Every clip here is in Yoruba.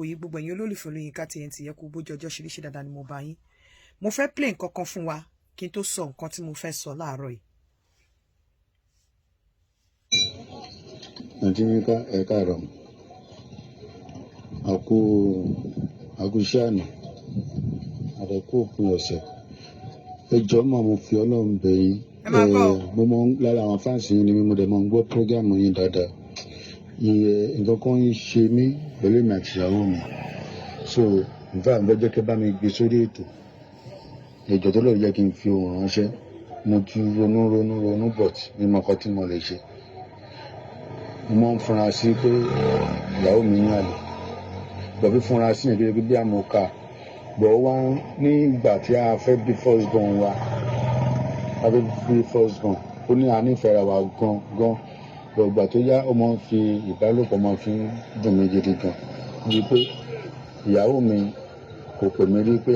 Òye gbogbo ẹ̀yin olólùfẹ́ Olóyinka TNT yẹ kó bójú ọjọ́ ṣeréṣe dáadáa ni mo bá yín. Mo fẹ́ play nǹkan kan fún wa kí n tó sọ nǹkan tí mo fẹ́ sọ láàárọ̀ yìí. Àǹtí Yínká ẹ káàárọ̀. Àkú iṣẹ́ àná. Àdẹ̀kú òpin ọ̀sẹ̀. Ẹ jọ̀ọ́ mà mo fi Ọlọ́run bẹ̀ yín. Mo mọ lára àwọn fáǹsì yín ni mo dẹ̀ mọ gbọ́ prógámù yín dáadáa. Nǹkan kan ń ṣe mí pẹ̀lú èmi àti ìyàwó mi. So nfa ń bẹ́jọ́ kẹ́ bá mi gbé sórí ètò. Ẹjọ́ tó lọ́ọ́ yẹ kí n fi ohùn ránṣẹ́. Mo ti ronú but ní mo kọ́ tí mo lè ṣe. Mo máa ń fúnra sí pé ìyàwó mi ń àlè. Bọ̀bí fúnra sí yẹn gẹ́gẹ́ bí àmọ́ká. Bọ̀ wá ní ìgbà tí a fẹ́ bí first born wa. A fẹ́ bí first born. Ó ní a nífẹ̀ẹ́ ra wa gan. Bọ̀ ìgbà tó yá ó máa ń fi ìbálòpọ̀ máa fi ń dùn mí gidi gan. Bí pé ìyàwó mi kò pè mí rí pé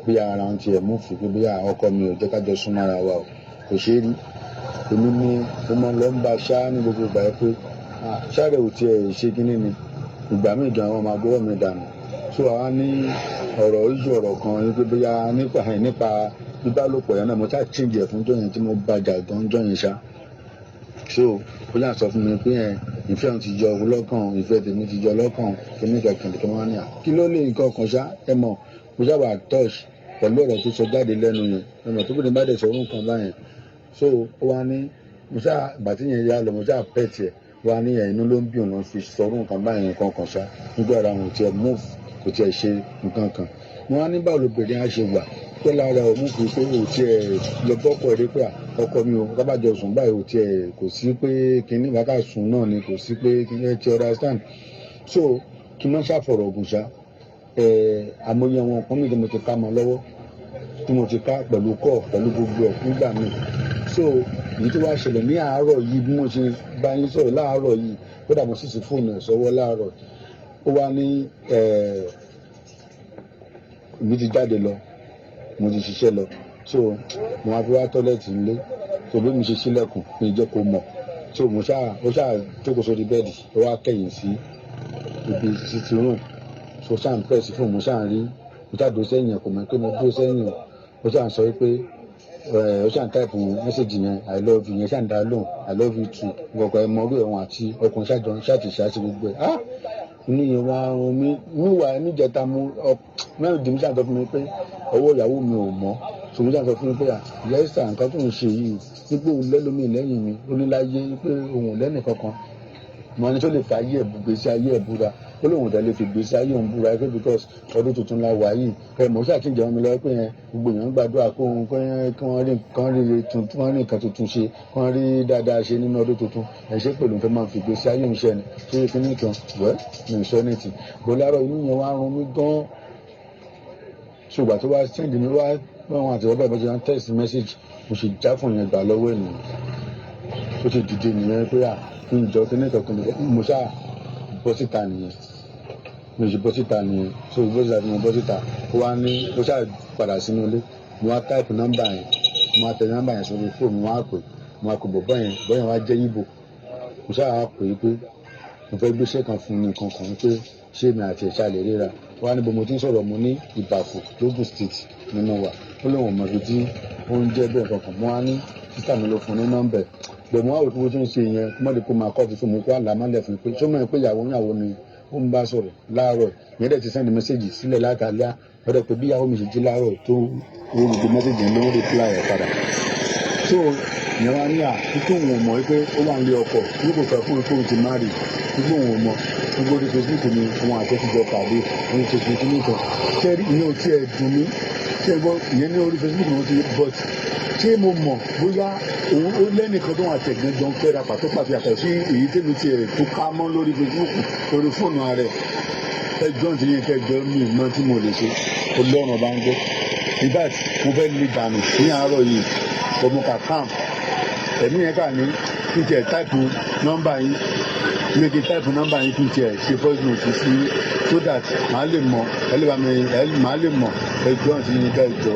bí ara ń tiẹ̀ mú fi pé bí ọkọ mi ò jẹ́ ká jọ súnmọ́ ara wa o. Kò ṣe é rí. Èmi ni mo máa lọ ń bá ṣá ní gbogbo ìgbà yẹn pé ṣáàrẹ̀ ò tiẹ̀ ṣe kíní ni. Ìgbà míì gan àwọn máa gbọ́wọ́ mi dànù. So àwa ní ọ̀rọ̀ kan ní pé bóyá nípa ìbálòpọ̀ yẹn náà mo ṣáà change ẹ̀ fún jọyìn tí mo bàjà gan jọyìn ṣá. So ó yà sọ fún mi pé ìfẹ́ òun ti jọ lọ́kàn, ìfẹ́ tèmi ti jọ lọ́kàn, kíní kankan kí wọ́n ní kí ló lè nǹkan kan ṣá ẹ mọ̀ mo sábà touch pẹ̀lú ọ̀rọ̀ tó sọ jáde lẹ́nu yẹn ẹ mọ̀ tó bí ní bá dẹ̀ sọ orun kan báyẹn. So ó wá ní mo ṣáà bàtí yẹn yá lọ mo ṣáà pẹ̀ tiẹ̀ wá ní inú ló ń bí òun fi sọ orun kan báyẹn nǹkan kan ṣá nígbà ara òun tiẹ̀ move kò tiẹ̀ ṣe nǹkan kan. Mo wá ní báwo lobìnrin á ṣe wà pé lára òun fi pé ò tiẹ̀ lọ bọ́kọ̀ rí pé ọkọ mi ò kábàjọ sùn báyìí ò tiẹ̀ kò sí pé kíní wákà sùn náà ni kò sí pé kíní ẹ ti understand. So kí n má ṣàfọ̀rọ̀ ògùn ṣá àmọye àwọn nǹkan mi tí mo ti ká mọ́ lọ́wọ́ tí mo ti ká pẹ̀lú pẹ̀lú gbogbo ẹ̀ nígbà míì. So èyí tó wá ṣẹlẹ̀ ní àárọ̀ yìí bí mo ṣe bá yín sọ̀rọ̀ láàárọ̀ yìí kódà mo sì sí fóònù ẹ̀ sọ́wọ́ láàárọ̀ ó wá ní mi ti jáde lọ mo ti ṣiṣẹ́ lọ so mo wá fi wá tọ́lẹ̀tì nílé so bí mi ṣe ṣílẹ̀kùn mi jẹ́ kó mọ̀ so ó ṣáà jókòó sórí bẹ́ẹ̀dì ó wá kẹ̀yìn sí ibi títí rùn so ṣáà ń pẹ̀ sí fún mo ṣáà rí mo ṣáà dúró sẹ́yìn ẹ̀ kò mọ̀ pé mo dúró sẹ́yìn ẹ̀ ó ṣáà ń sọ pé ó ṣáà ń táìpù mẹ́sẹ̀gì yẹn I love you yẹn ṣáà ń dá lóhùn I love you too gbọ̀gbọ̀ ẹ̀ mọ̀ orí ẹ̀wọ̀n àti ọkùnrin ṣáàtì gbogbo ẹ̀ inú yẹn wá rún mi níwà níjẹta mẹ́rin dì mí ṣáà sọ fún mi pé ọwọ́ ìyàwó mi ò mọ́ ṣùgbọ́n ṣáà sọ fún mi pé yẹ́sà nǹkan tó ń ṣe yìí nípò òun lẹ́lómi lẹ́yìn mi ó ní láyé pé òun lẹ́nì kankan mo ní tó lè fi ayé ẹ̀ gbèsè ayé ẹ̀ búra ó lóun dẹ̀ lè fi gbèsè ayé òun búra pé because ọdún tuntun la wà yìí mo ṣàtìjẹ́ wọn mi lọ́wọ́ pé gbogbo èèyàn ń gbàdúrà kó òun kí wọ́n rí nǹkan tuntun ṣe kí wọ́n rí dáadáa ṣe nínú ọdún tuntun ẹ̀ṣẹ́ pẹ̀lú nǹkan máa fi gbèsè ayé òun ṣẹ́ ni ṣé kí ní kan wẹ́ mi ò sọ ní ti bó láàárọ̀ inú yẹn wá rún mi gan ṣùgbọ́n tó wá sẹ́ndì mi wá wọn àti ọba ìbọ̀jẹ̀ wọn text message mo ṣe já fún yẹn gbà lọ́wọ́ ènìyàn ó ṣe dìde nìyẹn pé kí n jọ kíní kankan mo ṣáà bọ́ síta nìyẹn mo ṣe bọ́ síta nìyẹn so bọ́ síta ni mo bọ́ síta ó wá ní ó ṣáà padà sínú ilé mo wá táìpù nọ́mbà yẹn mo wá tẹ nọ́mbà yẹn sórí fóònù mo wá pè mo wá pè bọ̀ yẹn wá jẹ́ Ìgbò mo ṣáà pè é pé mo fẹ́ gbéṣẹ́ kan fún nǹkan kan pé ṣé mi àti ẹ̀ṣá lè ríra wá níbo mo ti ń sọ̀rọ̀ mo ní Ìbàfò lógùn state ni mo wà ó lóun mọ̀ ibi tí ó ń jẹ́ bẹ́ẹ̀ kankan mo wá ní sísà mi ló fún ní nọ́mbà bẹ̀ mo wá wò pé bó tún ṣe yẹn mọ́lẹ̀ kó máa kọ́ fi fún mi kó àlámọ́lẹ̀ fún mi pé sọ́mọ́ ẹ̀ pé ìyàwó ni ó ń bá sọ̀rọ̀ láàárọ̀ ìyẹn dẹ̀ ti sẹ́ndì mẹ́sẹ̀gì sílẹ̀ látàlẹ́ ọ̀dọ̀ pé bí ìyàwó mi ṣe jí láàárọ̀ tó owó gbogbo mẹ́sẹ̀gì yẹn lówó reply ẹ̀ padà so ìyẹn wá ní títí òun ò mọ̀ pé ó wà nílé ọkọ ní kò fẹ́ fún mi pé òun ti marry títí òun ò mọ̀ gbogbo orí Facebook mi òun àti ẹ̀fíjọ pàdé òun ti fi kíní kan kẹ́rì ìyẹn ò tiẹ̀ dùn mí kí ẹ gbọ́ ìyẹn ní orí Facebook mi ti but ṣé mo mọ̀ bóyá òun ó lẹ́nìkan tó wà tẹ̀gbẹ́ jọ ń fẹ́ra pàtó pàtó yàtọ̀ sí èyí tèmi tiẹ̀ tó ká mọ́ lórí Facebook lórí fóònù ààrẹ ẹjọ́ ti yẹn kẹjọ mi ìmọ̀ tí mo lè ṣe Ọlọ́run bá ń gbọ́ in fact mo fẹ́ lè dànù ní àárọ̀ yìí ọmọ kàkàm ẹ̀mí yẹn kà ní kí n tiẹ̀ táìpù nọ́mbà yín méjì táìpù nọ́mbà yín kí n tiẹ̀ ṣe voice note sí so that màá lè mọ̀ màá lè mọ̀ ẹjọ́ ti yẹn kẹjọ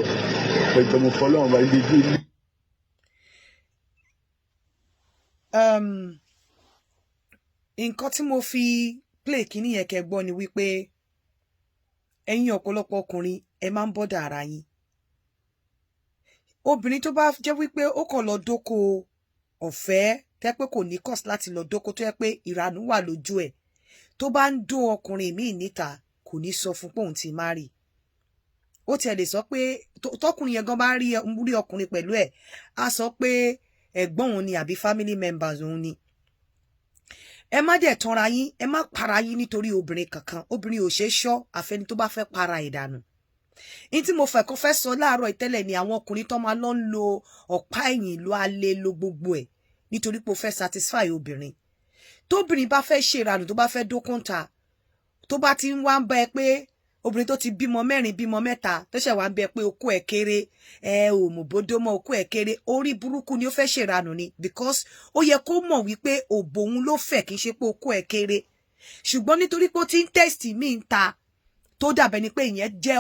mo fọlọ́run bá ilé ilé. Nǹkan tí mo fi play kíní yẹn kẹ́ gbọ́ ni wípé ẹ̀yin ọ̀pọ̀lọpọ̀ ọkùnrin ẹ máa ń bọ́dà ara yín. Obìnrin tó bá jẹ́ wípé ó kàn lọ dóko ọ̀fẹ́ tẹ́ pé kò ní cost láti lọ dóko tó yẹ pé ìranù wà lójú ẹ̀, tó bá ń dó ọkùnrin míì níta kò ní sọ fún pé òun ti marry. Ó tiẹ̀ lè sọ pé tọkùnrin yẹn gan bá rí ọkùnrin pẹ̀lú ẹ̀ á sọ pé ẹ̀gbọ́n òun ni àbí family members òun ni. Ẹ má dẹ̀ tanra yín, ẹ má para yín nítorí obìnrin kankan. Obìnrin ò ṣe é ṣọ́ àfẹni tó bá fẹ́ para ìdànù. In tí mo fẹ́ kó fẹ́ sọ láàárọ̀ ìtẹ́lẹ̀ ni àwọn ọkùnrin tó máa lọ ń lo ọ̀pá ẹ̀yìn lo alẹ́ lo gbogbo ẹ̀ nítorí pé ó fẹ́ satisfy obìnrin. Tóbìnrin bá fẹ́ ṣe ìranù tó bá fẹ́ dókúnta tó bá ti ń wá ń bá ẹ pé obìnrin tó ti bímọ mẹ́rin bímọ mẹ́ta tó ṣẹ̀ wá ń bẹ pé okó ẹ̀ kéré ò mọ̀ bódó mọ́ okó ẹ̀ kéré, orí burúkú ni ó fẹ́ ṣe ìranù ni, because ó yẹ kó mọ̀ wípé òbò òun ló fẹ́ kì í ṣe pé okó ẹ̀ kéré. Ṣùgbọ́n nítorí pé ó ti ń test mí ń ta tó dàbẹ̀ ni pé ìyẹn jẹ́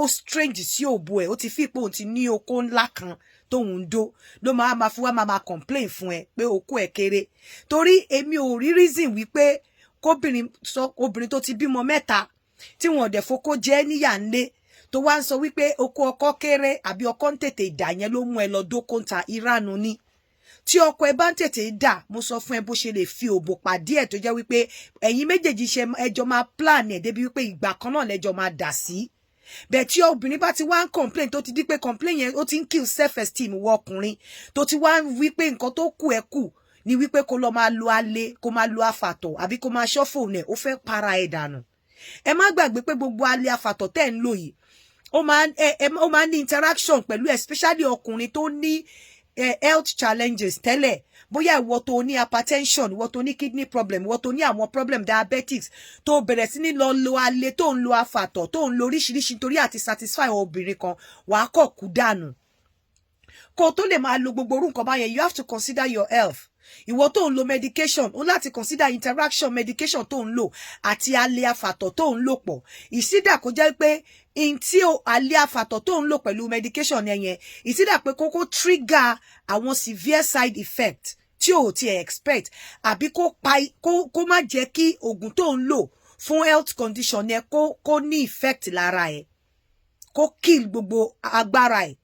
ó strange sí òbò ẹ̀, ó ti fi pé òun ti ní okó ńlá kan tóun dó ló máa fi wá máa complain fún ẹ pé okó ẹ̀ kéré. Torí èmi ò rí reason wípé obìnrin tó ti bímọ mẹ́ta tí wọn dẹ̀ fokó jẹ́ níyà ńlé tó wá ń sọ wípé okó ọkọ kéré àbí ọkọ ń tètè dà yẹn ló mú ẹ lọ dókòǹta ìranu ni. Tí ọkọ ẹ bá ń tètè dà, mo sọ fún ẹ bó ṣe lè fi òbò pàdé ẹ tó jẹ́ wípé ẹ̀yin méjèèjì ṣe ẹjọ́ máa plan ẹ̀ débi wípé ìgbà kan náà lẹ́jọ́ máa dà sí. Bẹ́ẹ̀ tí obìnrin bá ti wá ń complain tó ti di pé complain yẹn ó ti ń kill self esteem wọ ọkùnrin tó ti wá ń wípé nǹkan tó kù ẹ kù ni wípé kó lọ máa lo alẹ́ kó máa lo afàtọ̀ àbí kó máa ṣọ́fò nẹ̀ ó fẹ́ para ẹ̀ dànù. Ẹ má gbàgbé pé gbogbo alẹ́ afàtọ̀ tẹ́ ń lò yìí ó máa ń ní interaction pẹ̀lú especially ọkùnrin tó ní health challenges tẹ́lẹ̀, bóyá ìwọ tó ní hypertension, ìwọ tó ní kidney problem, ìwọ tó ní àwọn problem diabetics tó bẹ̀rẹ̀ sí ní lọ lo alẹ́ tó ń lo afàtọ̀ tó ń lo oríṣiríṣi torí àti satisfy obìnrin kan wàá kọ̀ kú dànù. Kó tó lè máa lo gbogbo orú nǹkan báyẹn, you have to consider your health. Ìwọ tó ń lo medication ó láti consider interaction medication tó ń lò àti alẹ́ afàtọ̀ tó ń lò pọ̀. Ìsídà kó jẹ́ pé in tí alẹ́ afàtọ̀ tó ń lò pẹ̀lú medication yẹn ìsídà pé kókó trigger àwọn severe side effect tí ò ti expect àbí kó má jẹ́ kí oògùn tó ń lò fún health condition yẹn kó ní effect lára ẹ̀, kó kill gbogbo agbára ẹ̀.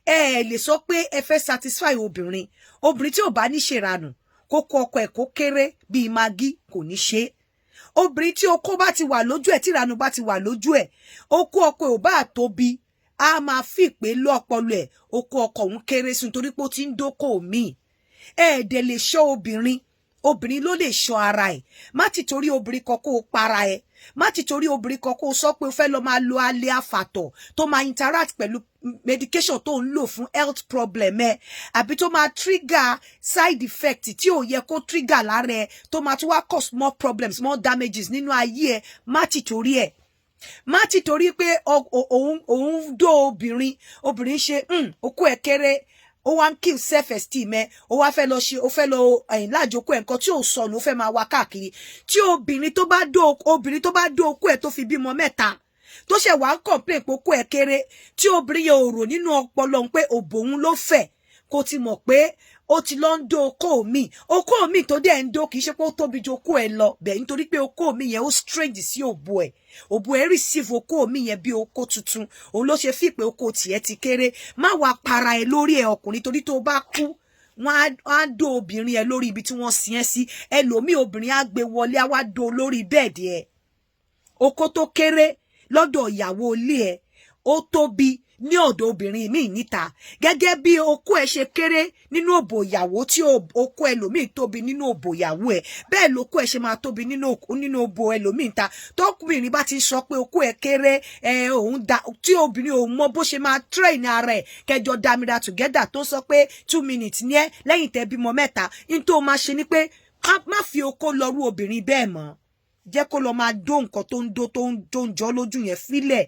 Ẹ lè sọ pé ẹ fẹ́ satisfy obìnrin tí ò bá ní ṣèranù kó kó ọkọ ẹ̀ kó kéré bíi magi kò ní ṣe. Obìnrin tí okó bá ti wà lójú ẹ̀ tí ìranù bá ti wà lójú ẹ̀, okó ọkọ ẹ̀ ò bá tóbi a máa fi pé lọ́pọlọ ẹ̀ okó ọkọ òun kéré sí nítorí pé ó ti ń dókò míì. Dẹ̀ lè ṣọ́ obìnrin ló lè ṣọ́ ara ẹ̀. Má ti torí obìnrin kan kó o para ẹ̀, má ti torí obìnrin kan kó o sọ pé o fẹ́ lọ máa lo alẹ́ afàtọ̀ tó máa interact pẹ̀lú medication tó ń lò fún health problem ẹ àbí tó máa trigger side effect tí ò yẹ kó trigger lára ẹ tó máa tún wá cause more problems more damages nínú ayé ẹ. Má ti torí ẹ̀, má ti torí pé òun dó obìnrin ṣe okó ẹ̀ kéré ó wá ń kill self esteem ẹ ó wá fẹ́ lọ ṣe ó fẹ́ lọ lájòkó ẹ̀ nǹkan tí ò sọnù ó fẹ́ máa wá káàkiri. Tí obìnrin tó bá dó okó ẹ̀ tó fi bímọ mẹ́ta tó ṣe wá ń complain pé okó ẹ̀ kéré tí obìnrin yẹn ò rò nínú ọpọlọ pé òbò òun ló fẹ́ kó ti mọ̀ pé ó ti lọ ń dó okó mi tó dẹ̀ ń dó kì í ṣe pé ó tóbi ju okó ẹ̀ lọ bẹ́ẹ̀ nítorí pé okó mi yẹn ó strange sí òbò ẹ̀ receive okó mi yẹn bí okó tuntun òun ló ṣe fi pé okó tiẹ̀ ti kéré. Má wá para ẹ lórí ẹ ọkùnrin torí tó bá kú wọn á dó obìnrin ẹ lórí ibi tí wọ́n sin ẹ́ sí. Ẹlòmíì obìnrin á gbé wọlé á wá dó lórí bẹ́ẹ̀dì ẹ. Okó tó kéré lọ́dọ̀ ìyàwó ilé ẹ ó tóbi ní ọ̀dọ̀ obìnrin míì níta gẹ́gẹ́ bí okó ẹ ṣe kéré nínú òbò ìyàwó tí okó ẹlòmíì tóbi nínú òbò ìyàwó ẹ bẹ́ẹ̀ lókó ẹ ṣe máa tóbi nínú òbò ẹlòmíì níta. Tọkùnrin bá ti sọ pé okó ẹ kéré òun da tí obìnrin òun mọ bó ṣe máa train ara ẹ kẹjọ damira together tó sọ pé 2 minutes ní ẹ lẹ́yìn tẹ́ bímọ mẹ́ta ní tó máa ṣe ni pé má fi okó lọ́rú obìnrin bẹ́ẹ̀ mọ́, jẹ́ kó lọ máa dó nǹkan tó ń dó tó ń jọ lójú yẹn fílẹ̀.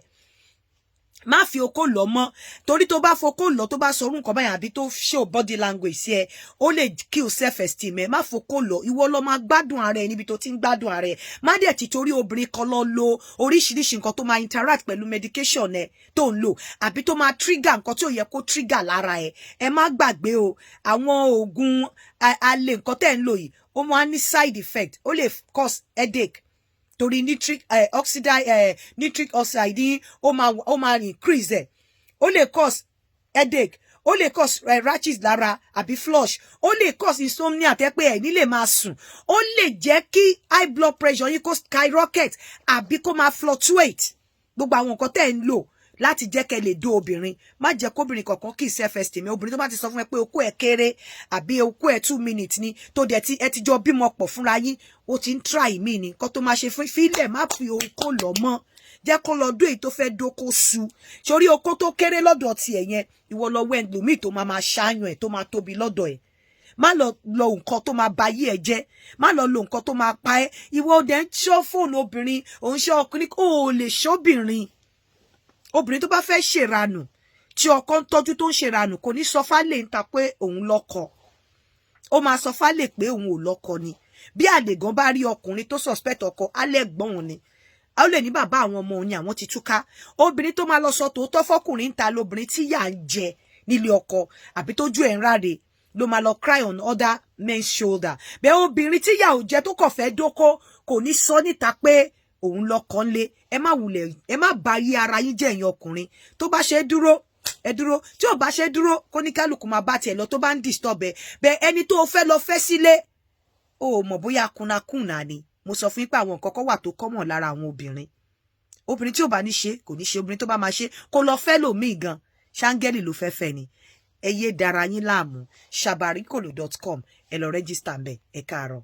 Má fi okó lọ mọ́ torí tó bá fokó lọ tó bá sọrú nǹkan báyìí àbí tó show body language sí ẹ ó lè kill self esteem ẹ. Má fokó lọ, ìwọ lọ máa gbádùn ara ẹ níbi tó ti ń gbádùn ara ẹ. Má dẹ̀ ti torí obìnrin kan lọ lo oríṣiríṣi nǹkan tó máa interact pẹ̀lú medication ẹ tó ń lò àbí tó máa trigger nǹkan tí ò yẹ kó trigger lára ẹ. Ẹ má gbàgbé o àwọn oògùn alẹ́ nǹkan tẹ́ ń lò yìí ó máa ní side effect, ó lè cause headache, torí nitric oxide ó máa increase ẹ̀, ó lè cause headache, ó lè cause rashes lára àbí flush, ó lè cause insomnia tẹ́ pé ẹ̀ ní lè máa sùn, ó lè jẹ́ kí high blood pressure yín kó skyrocket àbí kó máa fluctuate. Gbogbo àwọn nǹkan tẹ́ ń lò láti jẹ́ kẹ́ lè dó obìnrin, má jẹ́ kóbìnrin kankan kì í self esteem. Obìnrin tó bá ti sọ fún ẹ pé okó ẹ kéré àbí okó ẹ 2 minutes ni tó dẹ̀ ti ẹ ti jọ bímọ pọ̀ fúnra yín, ó ti ń try mí ni kó tó máa ṣe fún fílẹ̀, má fi okó lọ mọ́, jẹ́ kó lọ dó èyí tó fẹ́ dóko su. Sórí okó tó kéré lọ́dọ̀ ti ẹ̀ yẹn, ìwọ lọ wẹ́ ẹlòmíì tó máa ṣáàyàn ẹ̀ tó máa tóbi lọ́dọ̀ ẹ̀. Má lọ nǹkan tó máa ba ayé ẹ jẹ́, má lọ lo nǹkan tó máa pa ẹ́. Ìwọ dẹ̀ ń ṣọ́ fóònù obìnrin, ò ń ṣọ́ ọkùnrin, ó lè ṣọ́bìnrin. Obìnrin tó bá fẹ́ ṣèranù tí ọkọ ń tọ́jú tó ń ṣèranù kò ní sọ fálè ń ta pé òun lọ́kọ, ó máa sọ fálè pé òun ò lọ́kọ ni. Bí àlè gan bá rí ọkùnrin tó suspect ọkọ, alẹ́ gbọ́n òun ni, a ó lè ní bàbá àwọn ọmọ òun ni àwọn ti túká. Obìnrin tó máa lọ sọ tòótọ́ fọkùnrin ń ta lobìnrin tí yà ń jẹ nílé ọkọ àbí tójú ẹ̀ ń ráre ló máa lọ cry on other men's shoulder. Bẹ́ẹ̀ obìnrin tí yà ò jẹ tó kàn fẹ́ dóko kò ní sọ níta pé òun lọ́kọ ńlé. Ẹ má wulẹ̀, ẹ má ba ayé ara yín jẹ́ ẹ̀yin ọkùnrin. Tó bá ṣe dúró ẹ dúró, tí ò bá ṣe dúró kó ní kálukú máa bá tiẹ̀ lọ tó bá ń disturb ẹ. Bẹ́ẹ̀ ẹni tó fẹ́ lọ fẹ́ sílé o mọ̀ bóyá kunakuna ni. Mo sọ fún yín pé àwọn nǹkan kan wà tó common lára àwọn obìnrin. Obìnrin tí ò bá ní ṣe kò ní ṣe, obìnrin tó bá máa ṣe kó lọ fẹ́ lòmíì gan, ṣáńgẹ́lì ló fẹ́ fẹ́ ni. Ẹ yé dára yín láàmú. sabarikolo.com ẹ lọ register ńbẹ̀. Ẹ káàárọ̀.